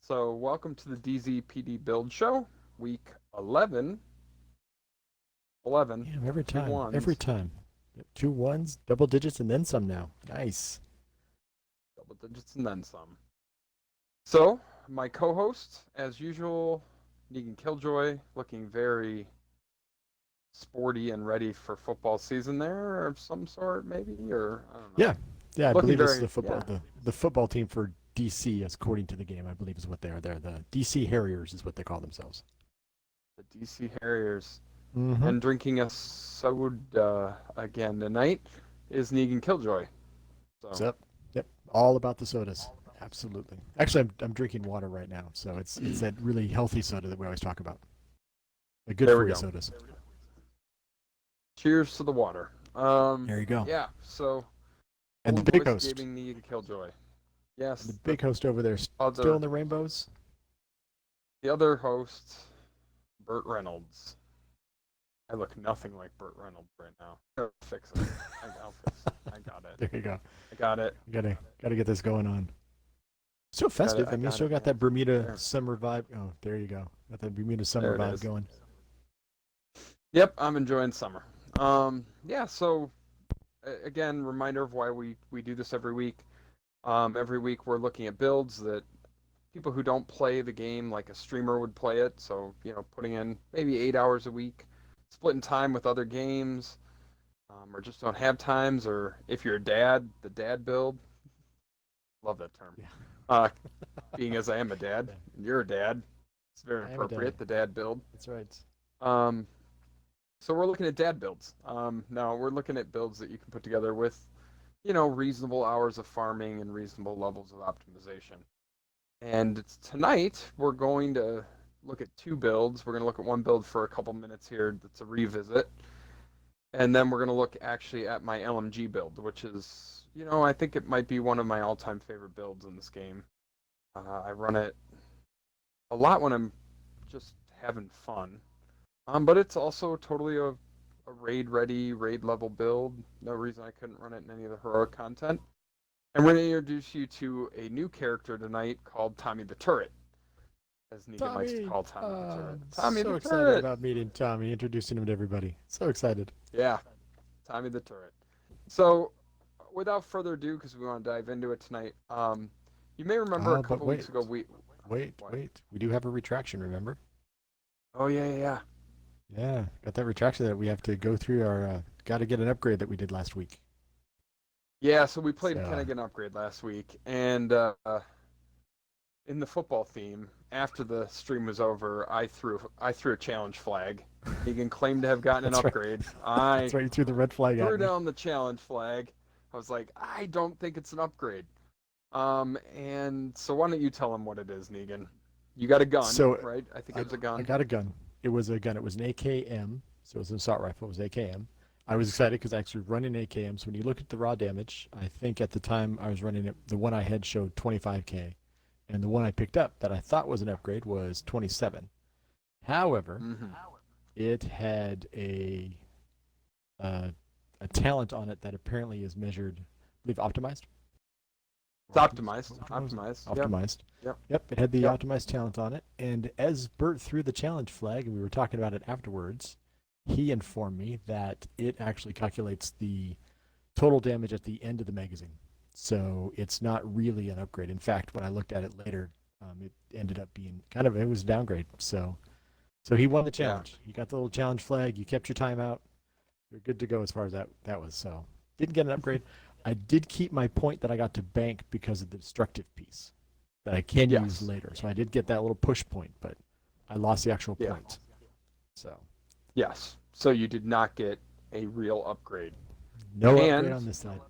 So, welcome to the DZPD Build Show, week 11. 11, Damn, every two time. Every ones, time. Two ones, double digits, and then some now. Nice. double digits, and then some. So, my co host, as usual, Negan Killjoy, looking very sporty and ready for football season there, of some sort, maybe, or I don't know. Yeah. Yeah, I Looking believe this is very, the football yeah, the football team for DC, according to the game, I believe is what they are. They're the DC Harriers is what they call themselves. the DC Harriers. Mm-hmm. And drinking a soda again tonight is Negan Killjoy. So, So, yep. All about the sodas. Absolutely. Actually, I'm drinking water right now, so it's that really healthy soda that we always talk about. The good there we for you go. sodas. Cheers to the water. There you go. Yeah. So, And old the big voice host. gaming Negan Killjoy. And the Yes, the big host over there still other in the rainbows. the other host, Burt Reynolds. I look nothing like Burt Reynolds right now. I'll fix it. I'll fix it. I got it. There you go. I got it. Gotta get this going on. Still Got it. festive. I I mean, you got still it. got Yeah. that Bermuda There. summer vibe. Oh, there you go. Got that Bermuda summer There it vibe is. going. Yep. I'm enjoying summer. Yeah. So again, reminder of why we do this every week. Every week we're looking at builds that people who don't play the game like a streamer would play it. So, putting in maybe 8 hours a week, splitting time with other games, or just don't have times, or if you're a dad, the dad build. Love that term. Yeah. Uh, being as I am a dad, Yeah. and you're a dad, it's very I am a daddy. appropriate, the dad build. That's right. Um, so we're looking at dad builds. Now we're looking at builds that you can put together with, reasonable hours of farming and reasonable levels of optimization. And tonight we're going to look at two builds. We're going to look at one build for a couple minutes here that's a revisit. And then we're going to look actually at my LMG build, which is, I think it might be one of my all time favorite builds in this game. I run it a lot when I'm just having fun. But it's also totally a raid ready, raid level build. No reason I couldn't run it in any of the heroic content. And we're going to introduce you to a new character tonight called Tommy the Turret, as Negan likes to Tommy! call Tommy the Turret. I'm Tommy the so excited Turret! about meeting Tommy, introducing him to everybody. So excited. Yeah, Tommy the Turret. So, without further ado, because we want to dive into it tonight, you may remember a But couple wait, weeks ago we. What? wait. We do have a retraction, remember? Oh, yeah, yeah, yeah. Yeah, got that retraction that we have to go through our. Got to get an upgrade that we did last week. Yeah, so we played So, Kennigan Upgrade last week, and in the football theme, after the stream was over, I threw a challenge flag. Negan claimed to have gotten an that's right. upgrade. That's I right. You threw the red flag threw at me. down the challenge flag. I was like, I don't think it's an upgrade. And so why don't you tell him what it is, Negan? You got a gun, So right? I think I, it was a I gun. got a gun. It was a gun. It was an AKM. So it was an assault rifle. It was AKM. I was excited because I actually running AKM. So when you look at the raw damage, I think at the time I was running it, the one I had showed 25k, and the one I picked up that I thought was an upgrade was 27. However, Mm-hmm. it had uh, a talent on it that apparently is measured, I believe, optimized. It's Or optimized. optimized? Optimized. Yep. Optimized. Yep. Yep, it had the Yep. optimized talent on it. And as Burt threw the challenge flag, and we were talking about it afterwards, he informed me that it actually calculates the total damage at the end of the magazine. So it's not really an upgrade. In fact, when I looked at it later, it ended up being it was a downgrade. So he won the Yeah. challenge. You got the little challenge flag. You kept your time out. You're good to go as far as that was. So didn't get an upgrade. I did keep my point that I got to bank because of the destructive piece that I can use Yes. later. So I did get that little push point, but I lost the actual Yeah. point. So Yes. So you did not get a real upgrade. no upgrade And on this side.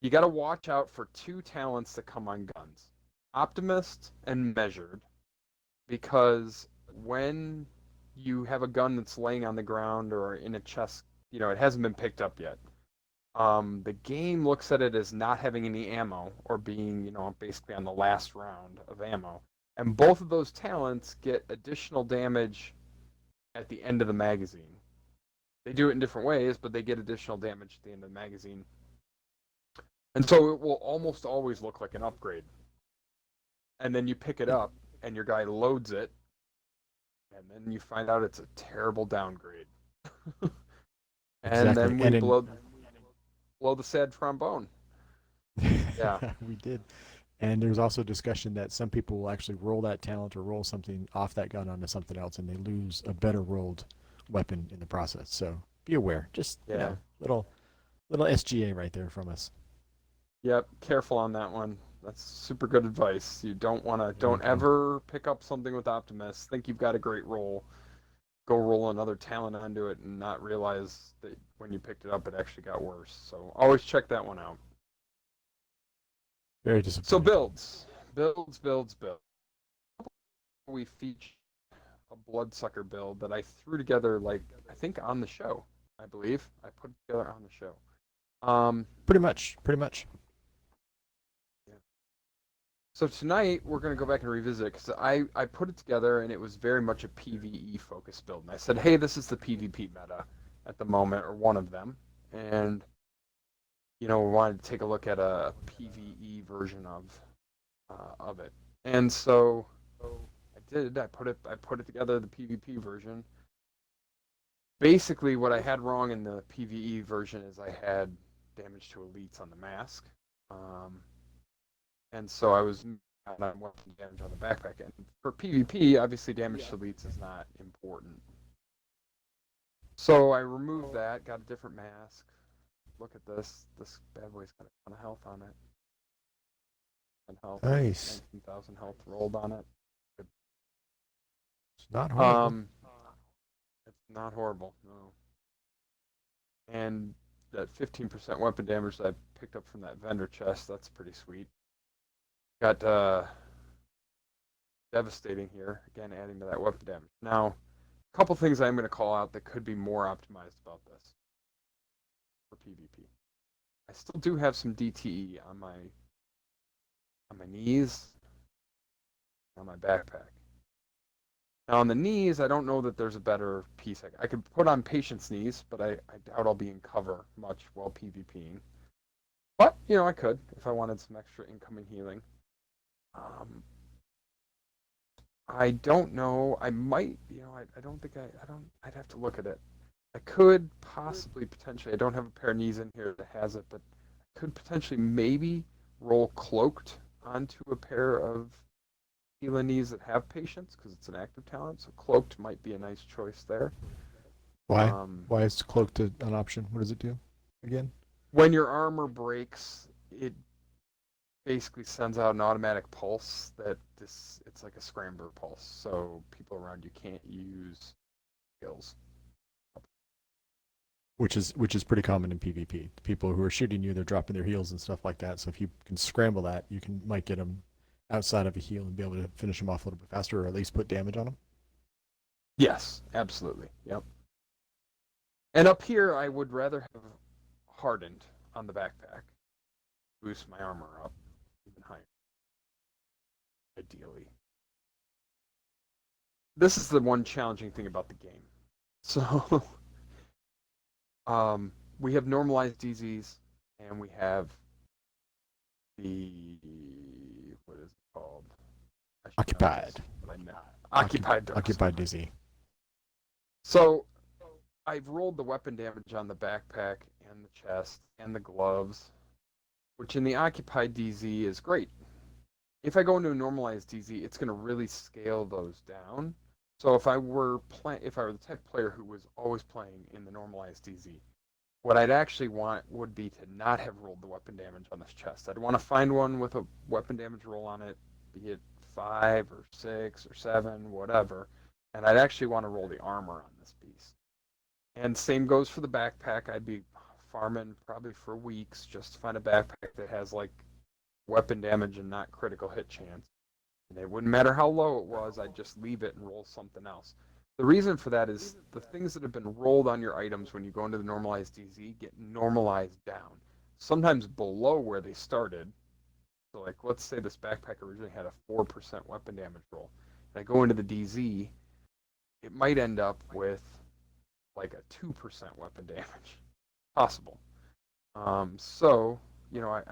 you got to watch out for two talents that come on guns, Optimist and Measured, because when you have a gun that's laying on the ground or in a chest, it hasn't been picked up yet. The game looks at it as not having any ammo or being, basically on the last round of ammo. And both of those talents get additional damage at the end of the magazine. They do it in different ways, but they get additional damage at the end of the magazine. And so it will almost always look like an upgrade. and then you pick it up, and your guy loads it, and then you find out it's a terrible downgrade. And Exactly. then we And in blow the sad trombone. Yeah. we did. And there's also discussion that some people will actually roll that talent or roll something off that gun onto something else, and they lose a better rolled weapon in the process. So be aware. Just Yeah. little SGA right there from us. Yep. Careful on that one. That's super good advice. You don't Mhm. ever pick up something with Optimus. Think you've got a great roll. Go roll another talent onto it and not realize that when you picked it up, it actually got worse. So always check that one out. Very So disappointing. builds. We feature a Bloodsucker build that I threw together, like, I think on the show. I believe I put it together on the show. Pretty much. Pretty much. Yeah. So tonight we're going to go back and revisit because I put it together and it was very much a PvE focused build. And I said, hey, this is the PvP meta at the moment, or one of them. And, we wanted to take a look at a PvE version of it. And so I did. I put it together, the PvP version. Basically, what I had wrong in the PvE version is I had damage to elites on the mask. Um, and so I was on weapon damage on the backpack. And for PvP, obviously damage to elites is not important. So I removed that, got a different mask. Look at this. This bad boy's got a ton of health on it. And health, Nice. 19,000 health rolled on it. It's not horrible. Um, it's not horrible, no. And that 15% weapon damage that I picked up from that vendor chest, that's pretty sweet. Got devastating here, again adding to that weapon damage. Now, a couple things I'm going to call out that could be more optimized about this for PvP. I still do have some DTE on my knees, on my backpack. Now on the knees, I don't know that there's a better piece. I could put on patient's knees, but I doubt I'll be in cover much while PvPing. But I could if I wanted some extra incoming healing. Um, I don't know. I might. I don't think I don't. I'd have to look at it. I could possibly potentially. I don't have a pair of knees in here that has it, but I could potentially maybe roll cloaked onto a pair of healing knees that have patience because it's an active talent. So cloaked might be a nice choice there. Why? Um, Why is cloaked an option? What does it do again? when your armor breaks, it basically sends out an automatic pulse it's like a scrambler pulse. So people around you can't use skills. Which is pretty common in PvP. The people who are shooting you, they're dropping their heals and stuff like that. So if you can scramble that, you might get them outside of a heal and be able to finish them off a little bit faster, or at least put damage on them. Yes, absolutely. Yep. And up here, I would rather have hardened on the backpack, boost my armor up even higher, ideally. This is the one challenging thing about the game. So, we have normalized DZs, and we have the what is it called? I should know this, Occupied. but I know. Occupied Dark Zone. Occupied Dizzy. So I've rolled the weapon damage on the backpack and the chest and the gloves, which in the occupied DZ is great. If I go into a normalized DZ, it's going to really scale those down. So if I were the type of player who was always playing in the normalized DZ, what I'd actually want would be to not have rolled the weapon damage on this chest. I'd want to find one with a weapon damage roll on it, be it 5 or 6 or 7, whatever, and I'd actually want to roll the armor on this beast. And same goes for the backpack. I'd be farming probably for weeks just to find a backpack that has like weapon damage and not critical hit chance. And it wouldn't matter how low it was, I'd just leave it and roll something else. The reason for that is the things that have been rolled on your items when you go into the normalized DZ get normalized down, sometimes below where they started. So, like, let's say this backpack originally had a 4% weapon damage roll, and I go into the DZ, it might end up with like a 2% weapon damage. Possible. So, I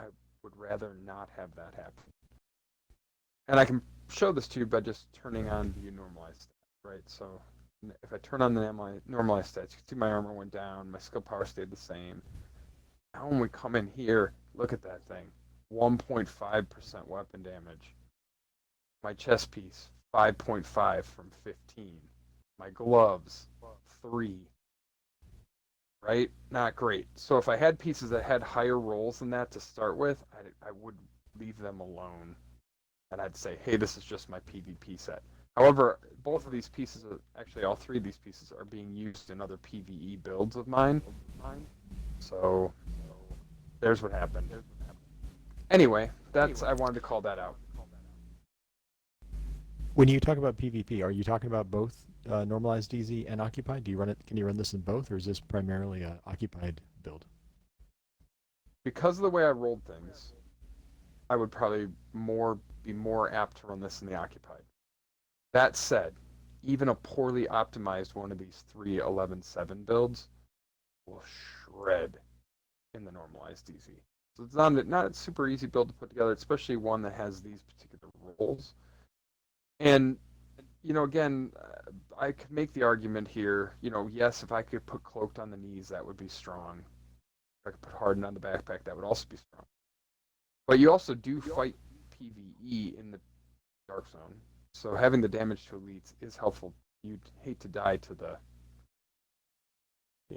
would rather not have that happen. And I can show this to you by just turning on view normalized stats, right? So if I turn on the normalized stats, you can see my armor went down, my skill power stayed the same. Now when we come in here, look at that thing. 1.5% weapon damage. My chest piece, 5.5 from 15. My gloves, 3. Right? Not great. So if I had pieces that had higher rolls than that to start with, I would leave them alone. And I'd say, hey, this is just my PvP set. However, both of these pieces, actually all 3 of these pieces, are being used in other PvE builds of mine. So there's what happened. Anyway, I wanted to call that out. When you talk about PvP, are you talking about both normalized DZ and occupied? Do you run it? Can you run this in both, or is this primarily a occupied build? Because of the way I rolled things, I would probably be more apt to run this in the occupied. That said, even a poorly optimized one of these 3 11-7 builds will shred in the normalized DZ. So it's not a super easy build to put together, especially one that has these particular roles. And again, I could make the argument here. Yes, if I could put cloaked on the knees, that would be strong. If I could put hardened on the backpack, that would also be strong. But you also do fight PvE in the Dark Zone, so having the damage to elites is helpful. You'd hate to die to the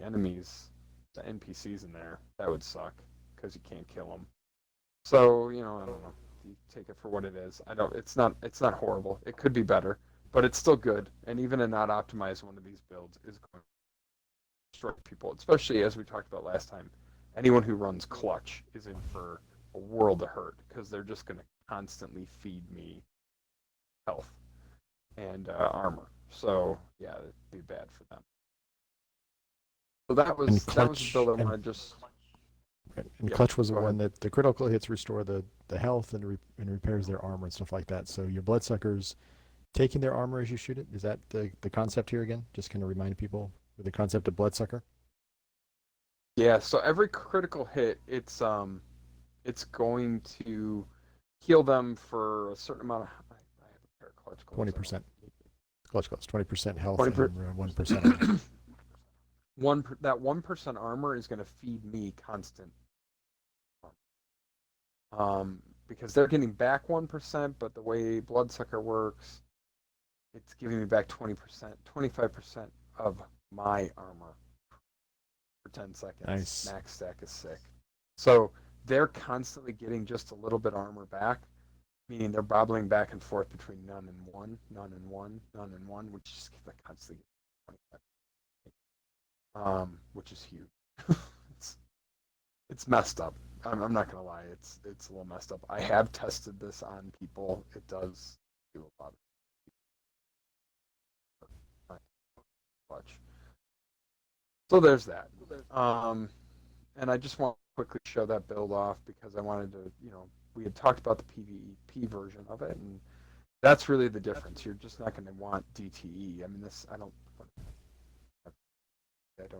enemies, the NPCs in there. That would suck because you can't kill them. So I don't know. You take it for what it is. It's not horrible. It could be better, but it's still good. And even a not optimized one of these builds is going to destroy people, especially as we talked about last time. Anyone who runs clutch is in for a world of hurt because they're just going to constantly feed me health and armor. So yeah, it'd be bad for them. So that was the build I wanted just. And clutch was the one that the critical hits restore the health and repairs their armor and stuff like that. So your bloodsuckers taking their armor as you shoot it. Is that the concept here again? Just kind of remind people with the concept of bloodsucker. Yeah. So every critical hit, it's going to heal them for a certain amount of. I have a pair of clutch gloves. 20%. Clutch gloves. 20% health 20%. and 1% armor. 1% armor is going to feed me constant. Because they're getting back 1%, but the way Bloodsucker works, it's giving me back 20%, 25% of my armor for 10 seconds. Nice. Max stack is sick. So they're constantly getting just a little bit armor back, meaning they're bobbling back and forth between none and 1, none and 1, none and 1, which just gives them constantly 25%. Which is huge. It's messed up. I'm not gonna lie. It's a little messed up. I have tested this on people. It does do a lot of clutch. So there's that. And I just want to quickly show that build off because I wanted to, we had talked about the PvP version of it, and that's really the difference. You're just not going to want DTE. I mean, I don't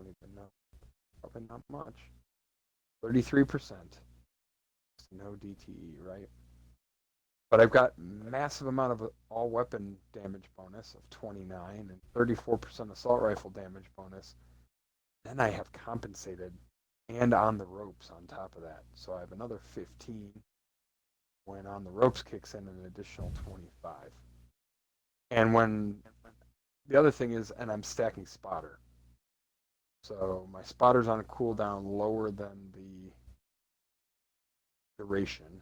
even know. Probably not much. 33%. No DTE, right? But I've got massive amount of all weapon damage bonus of 29 and 34% assault rifle damage bonus. Then I have compensated and on the ropes on top of that. So I have another 15. When on the ropes kicks in an additional 25. And when the other thing is, and I'm stacking spotter. So my spotter's on a cooldown lower than the duration.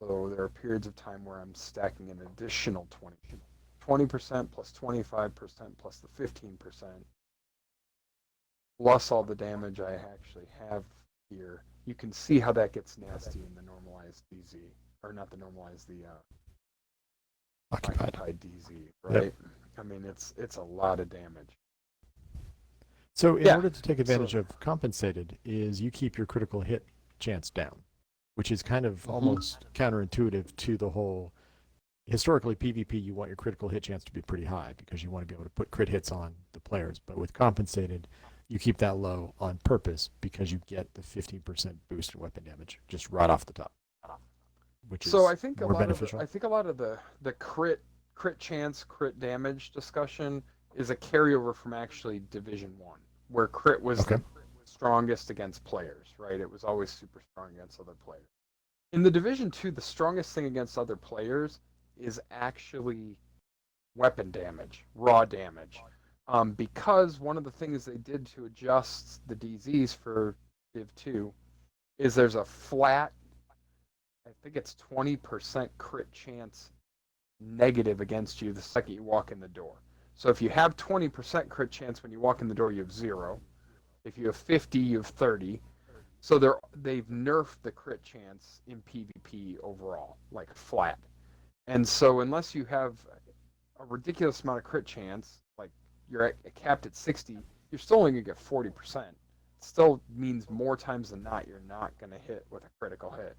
So there are periods of time where I'm stacking an additional 20% plus 25% plus the 15%, plus all the damage I actually have here. You can see how that gets nasty in the normalized DZ, or not the normalized, the occupied DZ, right? Yep. I mean, it's a lot of damage. So in order to take advantage of compensated, is you keep your critical hit chance down, which is kind of almost counterintuitive to the whole. Historically, PvP, you want your critical hit chance to be pretty high because you want to be able to put crit hits on the players. But with compensated, you keep that low on purpose because you get the 15% boost in weapon damage just right off the top. which So is more beneficial. I think a lot of the crit chance, crit damage discussion is a carryover from actually Division 1, where crit was Okay. the strongest against players, right? It was always super strong against other players. In the Division 2, the strongest thing against other players is actually weapon damage, raw damage. Because one of the things they did to adjust the DZs for Div 2 is there's a flat, I think it's 20% crit chance negative against you the second you walk in the door. So if you have 20% crit chance when you walk in the door, you have 0. If you have 50, you have 30. So they've nerfed the crit chance in PvP overall, like flat. And so unless you have a ridiculous amount of crit chance, like you're capped at 60, you're still only going to get 40%. It still means more times than not you're not going to hit with a critical hit.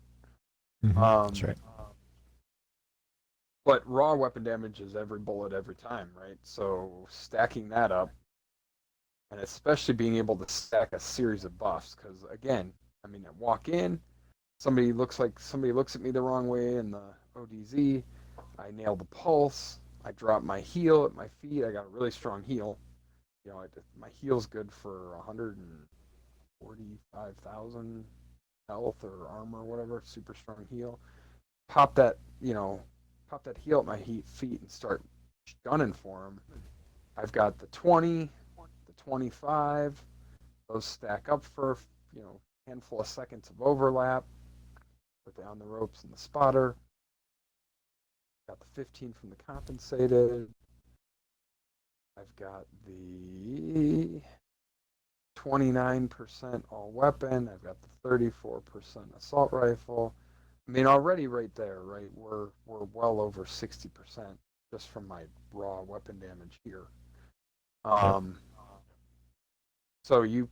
That's right. But raw weapon damage is every bullet every time, right? So stacking that up, and especially being able to stack a series of buffs, because again, I mean, I walk in, somebody looks at me the wrong way in the ODZ, I nail the pulse, I drop my heal at my feet, I got a really strong heal. You know, my heal's good for 145,000 health or armor or whatever, super strong heal. Pop that heal at my feet and start gunning for him. I've got the 20, the 25. Those stack up for handful of seconds of overlap. Put down the ropes and the spotter. Got the 15 from the compensated. I've got the 29% all weapon. I've got the 34% assault rifle. I mean, already right there, right? We're well over 60% just from my raw weapon damage here. So you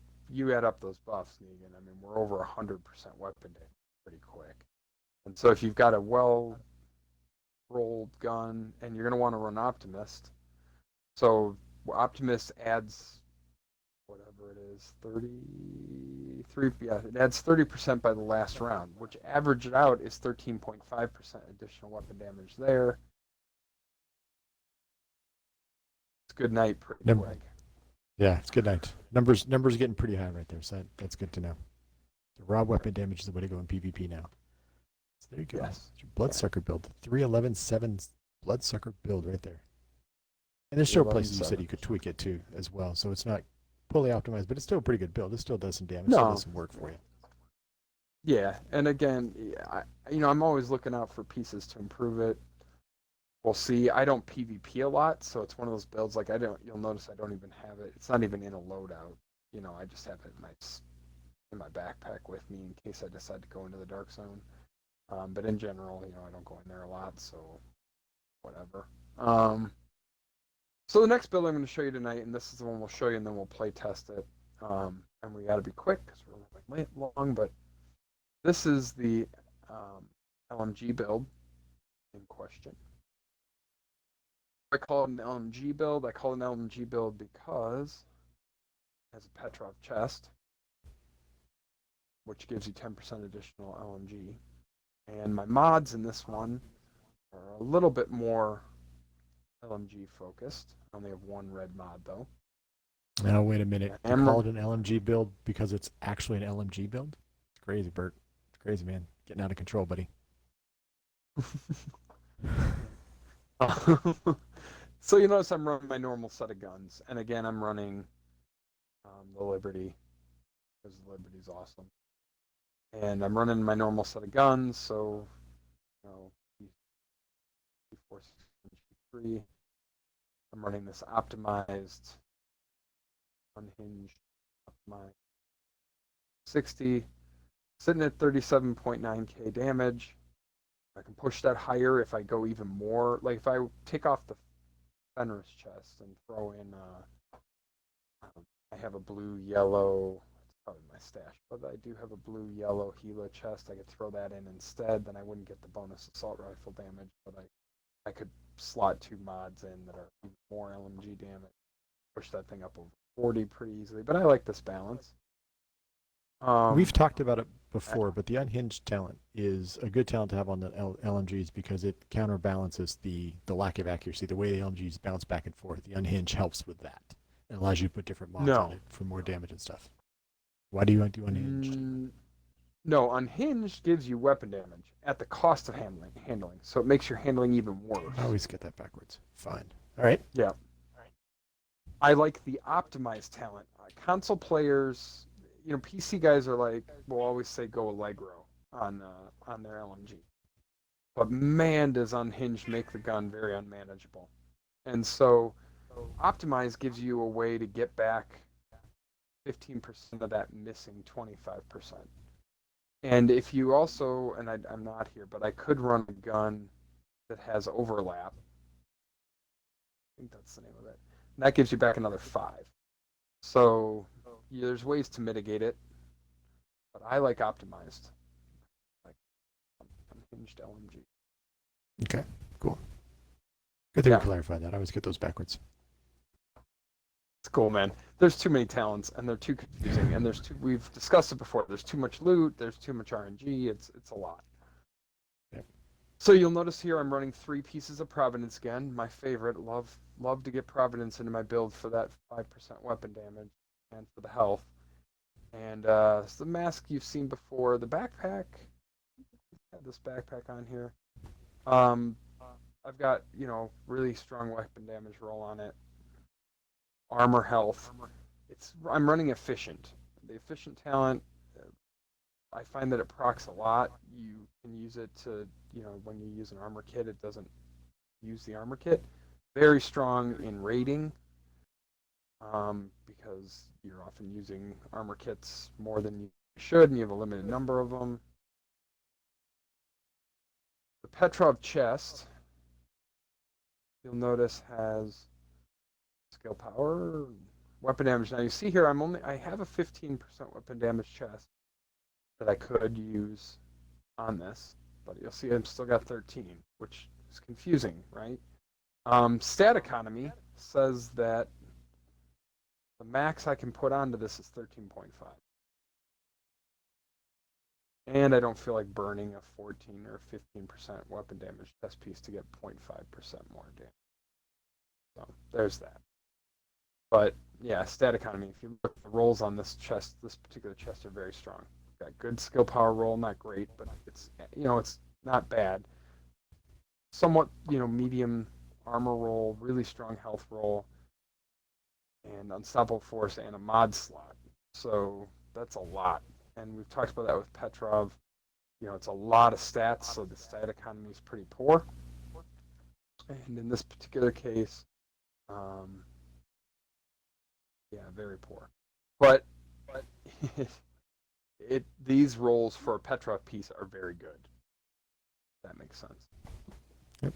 add up those buffs, Negan. I mean, we're over 100% weapon damage pretty quick. And so if you've got a well rolled gun, and you're going to want to run Optimist, so Optimist adds whatever it is, 33, yeah, it adds 30% by the last round, which averaged out is 13.5% additional weapon damage there. It's good night pretty quick. Yeah, it's good night. Numbers getting pretty high right there, so that's good to know. The raw weapon damage is the way to go in PvP now. So there you go. Yes. It's your Bloodsucker build. 311-7 Bloodsucker build right there. And there's still places you said you could tweak it too as well, so it's not fully optimized, but it's still a pretty good build. It still does some damage, still does some work for you. Yeah, and again, I'm always looking out for pieces to improve it. We'll see. I don't PvP a lot, so it's one of those builds like you'll notice I don't even have it. It's not even in a loadout. I just have it in my backpack with me in case I decide to go into the dark zone. But in general, I don't go in there a lot, so whatever. So the next build I'm going to show you tonight, and this is the one we'll show you, and then we'll play test it. And we got to be quick because we're late long, but this is the LMG build in question. I call it an LMG build. I call it an LMG build because it has a Petrov chest, which gives you 10% additional LMG. And my mods in this one are a little bit more LMG focused. I only have one red mod though. Now wait a minute. You call it an LMG build because it's actually an LMG build? It's crazy, Burt. It's crazy, man. Getting out of control, buddy. So you notice I'm running my normal set of guns, and again I'm running the Liberty because the Liberty's awesome, and I'm running my normal set of guns. So G4 I'm running this optimized, unhinged, optimized 60, sitting at 37.9k damage. I can push that higher if I go even more. Like if I take off the Fenris chest and throw in, I have a blue yellow. It's probably my stash, but I do have a blue yellow Gila chest. I could throw that in instead. Then I wouldn't get the bonus assault rifle damage, but I could slot 2 mods in that are even more LMG damage. Push that thing up over 40 pretty easily. But I like this balance. We've talked about it before, but the unhinged talent is a good talent to have on the LMGs because it counterbalances the lack of accuracy. The way the LMGs bounce back and forth, the unhinged helps with that. It allows you to put different mods on No. it for more damage and stuff. Why do you want to do unhinged? No, unhinged gives you weapon damage at the cost of handling. So it makes your handling even worse. I always get that backwards. Fine. All right. Yeah. I like the optimized talent. Console players, PC guys are like, will always say go Allegro on their LMG. But man, does unhinged make the gun very unmanageable. And so optimized gives you a way to get back 15% of that missing 25%. And if you also, and I'm not here, but I could run a gun that has overlap. I think that's the name of it. And that gives you back another 5. So there's ways to mitigate it, but I like optimized, like unhinged LMG. Okay. Cool. Good thing we clarified that. I always get those backwards. It's cool, man. There's too many talents, and they're too confusing. And we've discussed it before. There's too much loot. There's too much RNG. It's a lot. Yep. So you'll notice here I'm running 3 pieces of Providence again. My favorite. Love to get Providence into my build for that 5% weapon damage and for the health. And it's the mask you've seen before. The backpack. Got this backpack on here. I've got really strong weapon damage roll on it. Armor health. I'm running efficient. The efficient talent, I find that it procs a lot. You can use it to, when you use an armor kit, it doesn't use the armor kit. Very strong in raiding, because you're often using armor kits more than you should, and you have a limited number of them. The Petrov chest, you'll notice, has skill power, weapon damage. Now you see here, I have a 15% weapon damage chest that I could use on this, but you'll see I've still got 13, which is confusing, right? Stat economy says that the max I can put onto this is 13.5. And I don't feel like burning a 14 or 15% weapon damage chest piece to get 0.5% more damage. So there's that. But yeah, stat economy. If you look at the rolls on this particular chest are very strong. Got good skill power roll, not great, but it's not bad. Somewhat medium armor roll, really strong health roll, and unstoppable force and a mod slot. So that's a lot. And we've talked about that with Petrov. It's a lot of stats, so the stat economy is pretty poor. And in this particular case, very poor. But these rolls for a Petrov piece are very good. That makes sense. Yep.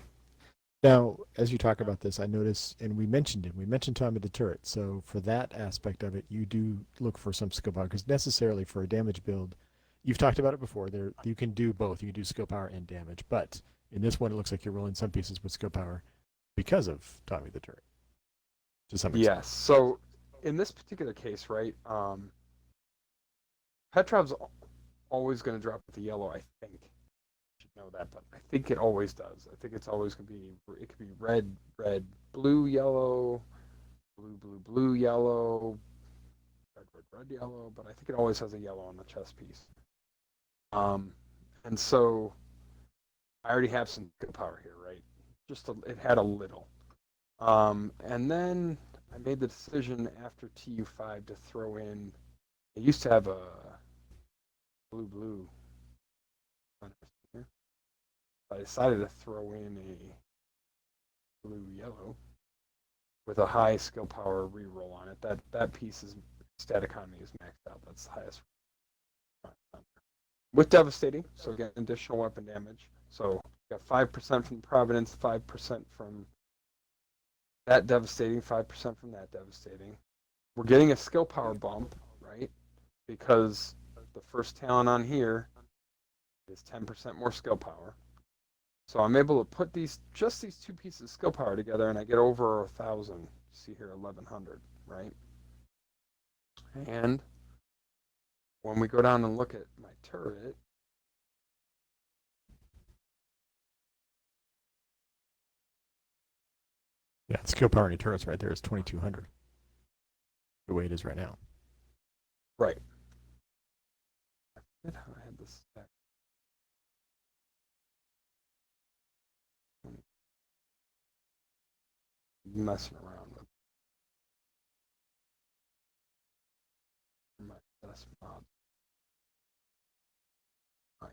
Now, as you talk about this, I notice, and we mentioned time of the turret. So for that aspect of it, you do look for some skill power, because necessarily for a damage build, you've talked about it before. You can do both. You can do skill power and damage, but in this one, it looks like you're rolling some pieces with skill power because of Tommy the Turret. To some extent. Yes. So in this particular case, right, Petrov's always going to drop with the yellow, I think. Know that, but I think it always does. I think it's always going to be, it could be red, blue, yellow, blue, yellow, red, yellow, but I think it always has a yellow on the chest piece. And so I already have some skill power here, right? It had a little. And then I made the decision after TU5 to throw in, it used to have a blue. I decided to throw in a blue-yellow with a high skill power reroll on it. That piece's stat economy is maxed out. That's the highest. With devastating, so again, additional weapon damage. So you got 5% from Providence, 5% from that devastating, 5% from that devastating. We're getting a skill power bump, right? Because the first talent on here is 10% more skill power. So I'm able to put these 2 pieces of skill power together, and I get over 1,000. See here, 1,100, right? And when we go down and look at my turret, Yeah, skill power on your turrets right there is 2,200. The way it is right now. right. I forget how I had this stack. Messing around with my best mod. Right.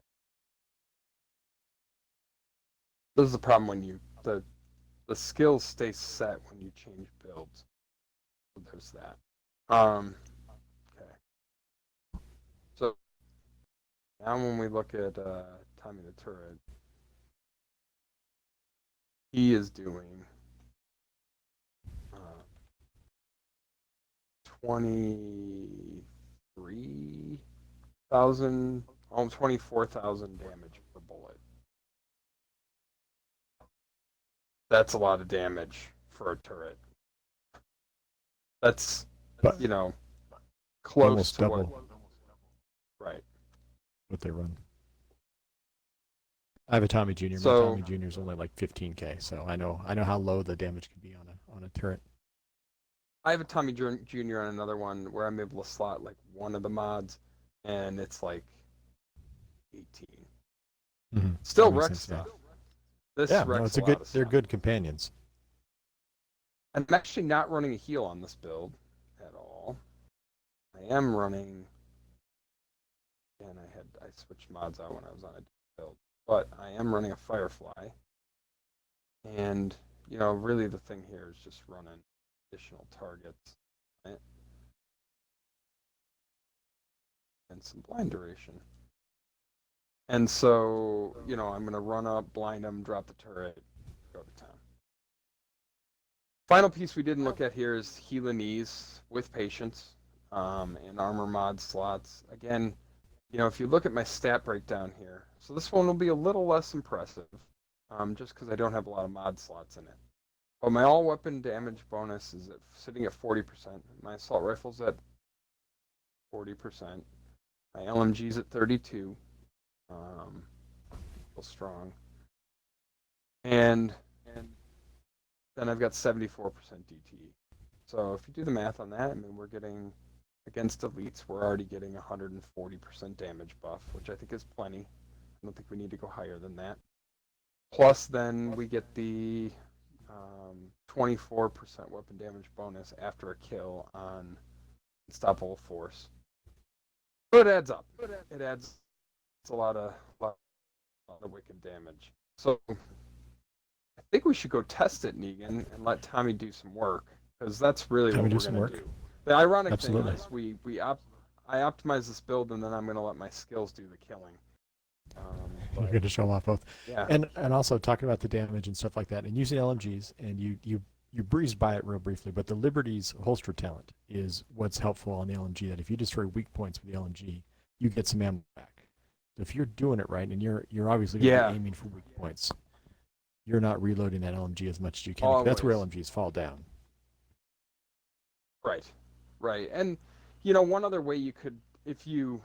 This is the problem when the skills stay set when you change builds. So there's that. Okay. So now when we look at Tommy the Turret, he is doing 23,000, almost 24,000 damage per bullet. That's a lot of damage for a turret. That's, But close almost to double what. Right. what they run. I have a Tommy Jr. My So Tommy Jr. is only like 15k, so I know how low the damage can be on a turret. I have a Tommy Jr. on another one where I'm able to slot like one of the mods, and it's like 18. Mm-hmm. Still That makes wreck sense, yeah. stuff. This Yeah, no, wrecks it's a a lot good. of They're stuff. good companions. I'm actually not running a heal on this build at all. I am running. And I switched mods out when I was on a build, but I am running a Firefly, and really the thing here is just running additional targets, right? And some blind duration. And so I'm gonna run up, blind them, drop the turret, go to town. Final piece we didn't look at here is Healing-Ease with patience, and armor mod slots. Again, if you look at my stat breakdown here, so this one will be a little less impressive, just because I don't have a lot of mod slots in it. But my all weapon damage bonus is sitting at 40%. My assault rifle's at 40%. My LMG's at 32. Strong. And then I've got 74% DTE. So if you do the math on that, I mean, we're getting, against elites, we're already getting 140% damage buff, which I think is plenty. I don't think we need to go higher than that. Plus, then we get the 24% weapon damage bonus after a kill on Unstoppable Force. So it adds up. It adds a lot of wicked damage. So I think we should go test it, Negan, and let Tommy do some work, because that's really Tommy what do we're some going to work? do. The ironic Absolutely. thing is I optimize this build, and then I'm going to let my skills do the killing. You're going to show them off both. Yeah. And also talking about the damage and stuff like that, and using LMGs, and you breezed by it real briefly, but the Liberty's holster talent is what's helpful on the LMG. That if you destroy weak points with the LMG, you get some ammo back. So if you're doing it right, and you're obviously going to be aiming for weak points, you're not reloading that LMG as much as you can. That's where LMGs fall down. Right. And one other way you could, if you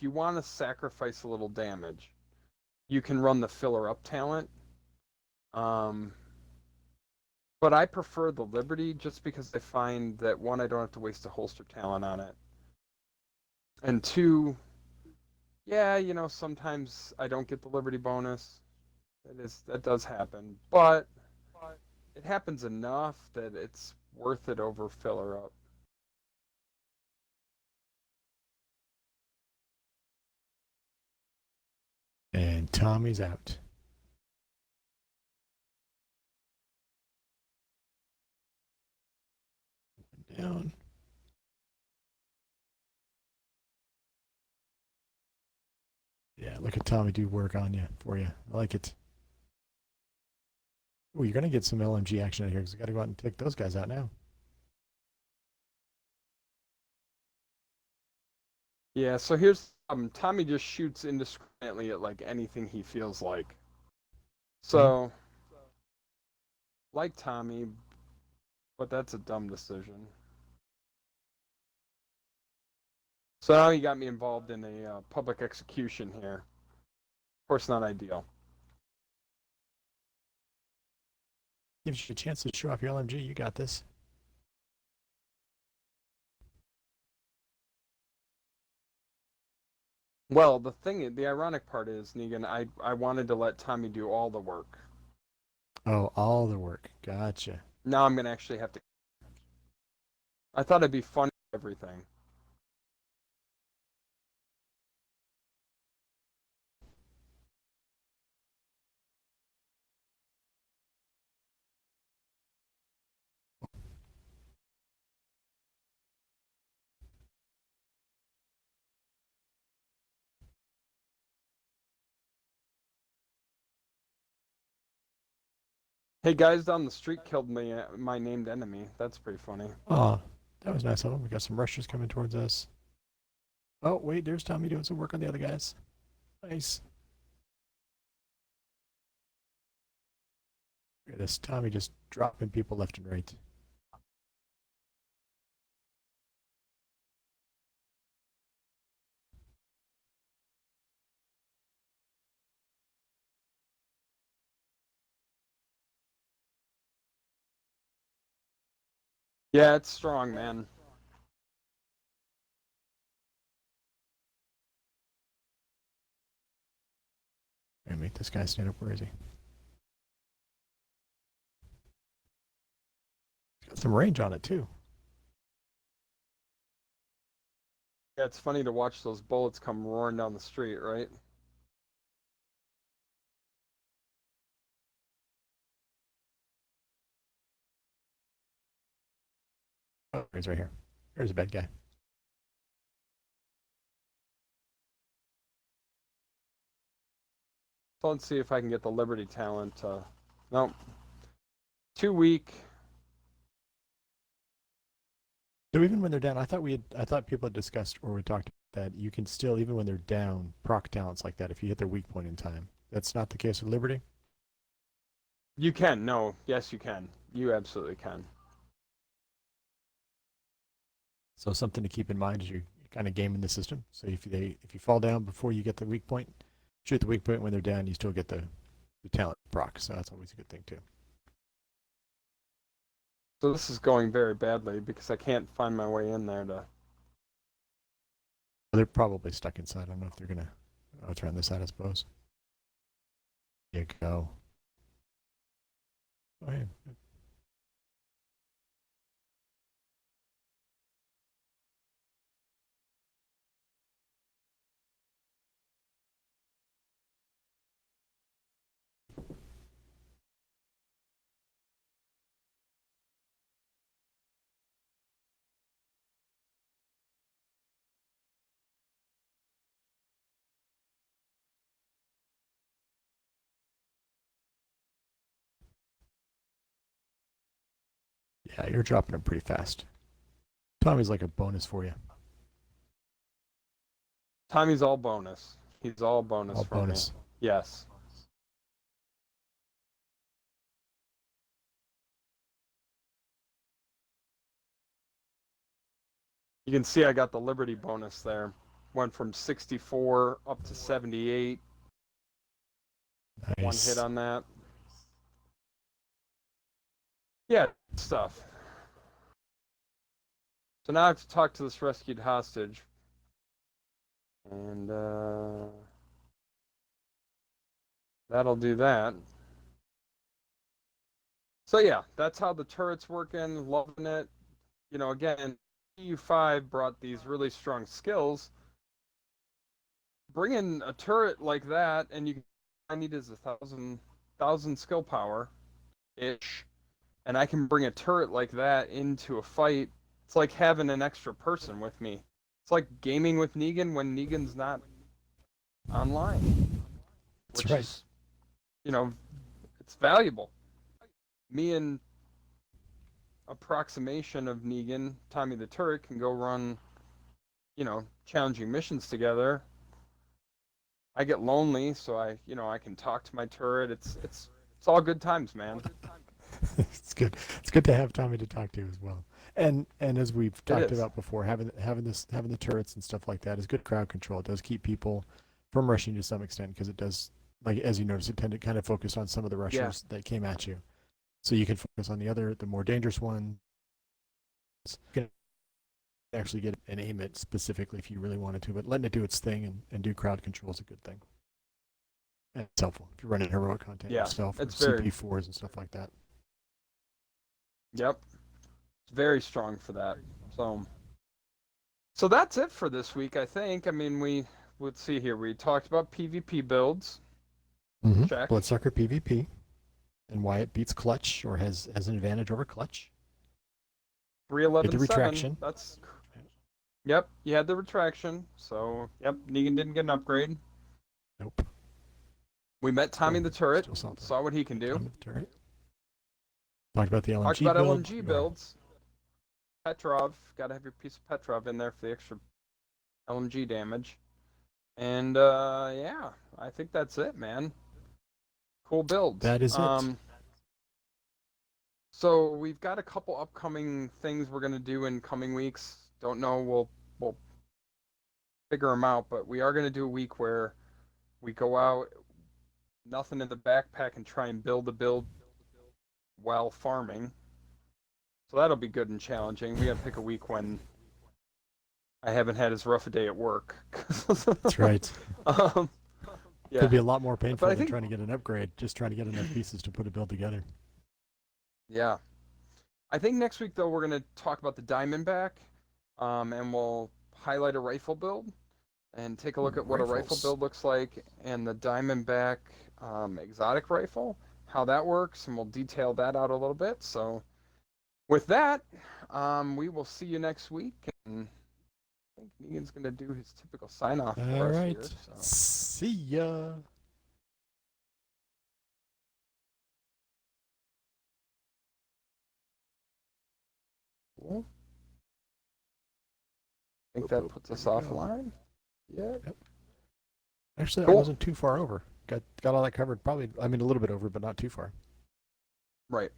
want to sacrifice a little damage, you can run the filler up talent. But I prefer the Liberty just because I find that, one, I don't have to waste a holster talent on it, and two, sometimes I don't get the Liberty bonus. That does happen, but it happens enough that it's worth it over filler up. And Tommy's out. Down. Yeah, look at Tommy do work on you for you. I like it. Oh, you're gonna get some LMG action out here because you got to go out and take those guys out now. Yeah, so here's Tommy just shoots indiscriminately at like anything he feels like. So, like Tommy, but that's a dumb decision. So now you got me involved in a public execution here. Of course, not ideal. Gives you a chance to show off your LMG. You got this. Well, the ironic part is, Negan, I wanted to let Tommy do all the work. Oh, all the work. Gotcha. Now I'm gonna actually have to. I thought it'd be fun everything. Hey, guys down the street killed my named enemy. That's pretty funny. Oh, that was nice of them. We got some rushers coming towards us. Oh, wait, there's Tommy doing some work on the other guys. Nice. Look at this Tommy just dropping people left and right. Yeah, it's strong, man. Gonna make this guy stand up. Where is he? He's got some range on it too. Yeah, it's funny to watch those bullets come roaring down the street, right? Oh, he's right here. There's a bad guy. So let's see if I can get the Liberty talent. No, too weak. So even when they're down, I thought people had discussed or we talked that you can still, even when they're down, proc talents like that if you hit their weak point in time. That's not the case with Liberty. You can. No, yes, you can. You absolutely can. So something to keep in mind as you're kind of gaming the system. So if you fall down before you get the weak point, shoot the weak point when they're down, you still get the talent proc. So that's always a good thing too. So this is going very badly because I can't find my way in there to. They're probably stuck inside. I don't know if they're gonna. Oh, it's around this side, I suppose. There you go. Oh, yeah. Yeah, you're dropping them pretty fast. Tommy's like a bonus for you. Tommy's all bonus. He's all bonus All for bonus. me. Yes. You can see I got the Liberty bonus there. Went from 64 up to 78. Nice. One hit on that. Yeah, stuff. So now I have to talk to this rescued hostage. And that'll do that. So yeah, that's how the turret's working. Loving it. You know, again, EU5 brought these really strong skills. Bringing a turret like that, and I need is 1,000 skill power ish, and I can bring a turret like that into a fight. It's like having an extra person with me. It's like gaming with Negan when Negan's not online, That's which right. is, you know, it's valuable. Me and approximation of Negan, Tommy the Turret, can go run, you know, challenging missions together. I get lonely, so I can talk to my turret. It's all good times, man. It's good. It's good to have Tommy to talk to as well. And as we've talked is. about before, having the turrets and stuff like that is good crowd control. It does keep people from rushing to some extent because it does, like as you notice, it tended to kind of focus on some of the rushers that came at you. So you can focus on the more dangerous ones. You can actually get and aim it specifically if you really wanted to, but letting it do its thing and do crowd control is a good thing. And it's helpful if you're running heroic content yourself, or it's very CP4s and stuff like that. Yep. It's very strong for that. So that's it for this week, I think. I mean, let's see here. We talked about PvP builds. Mm-hmm. Check. Bloodsucker PvP. And why it beats Clutch or has an advantage over Clutch. 311 the retraction. That's Yep, you had the retraction. So, yep, Negan didn't get an upgrade. Nope. We met Tommy the Turret. Saw what he can do. Tommy the Turret. Talked about the LMG Talked about build. LMG builds. Petrov, got to have your piece of Petrov in there for the extra LMG damage. And yeah, I think that's it, man. Cool builds. That is it. So we've got a couple upcoming things we're gonna do in coming weeks. Don't know. We'll figure them out, but we are gonna do a week where we go out, nothing in the backpack, and try and build a build while farming. So that'll be good and challenging. We gotta pick a week when I haven't had as rough a day at work. That's right. Yeah. Could be a lot more painful than trying to get an upgrade, just trying to get enough pieces to put a build together. Yeah. I think next week, though, we're going to talk about the Diamondback, and we'll highlight a rifle build and take a look at what a rifle build looks like, and the Diamondback exotic rifle, how that works, and we'll detail that out a little bit. So with that, we will see you next week, and I think Negan's going to do his typical sign-off for us here. So. See ya. Cool. I think that puts us offline. Yeah. Yep. Actually, Cool. I wasn't too far over. Got all that covered. Probably, I mean, a little bit over, but not too far. Right.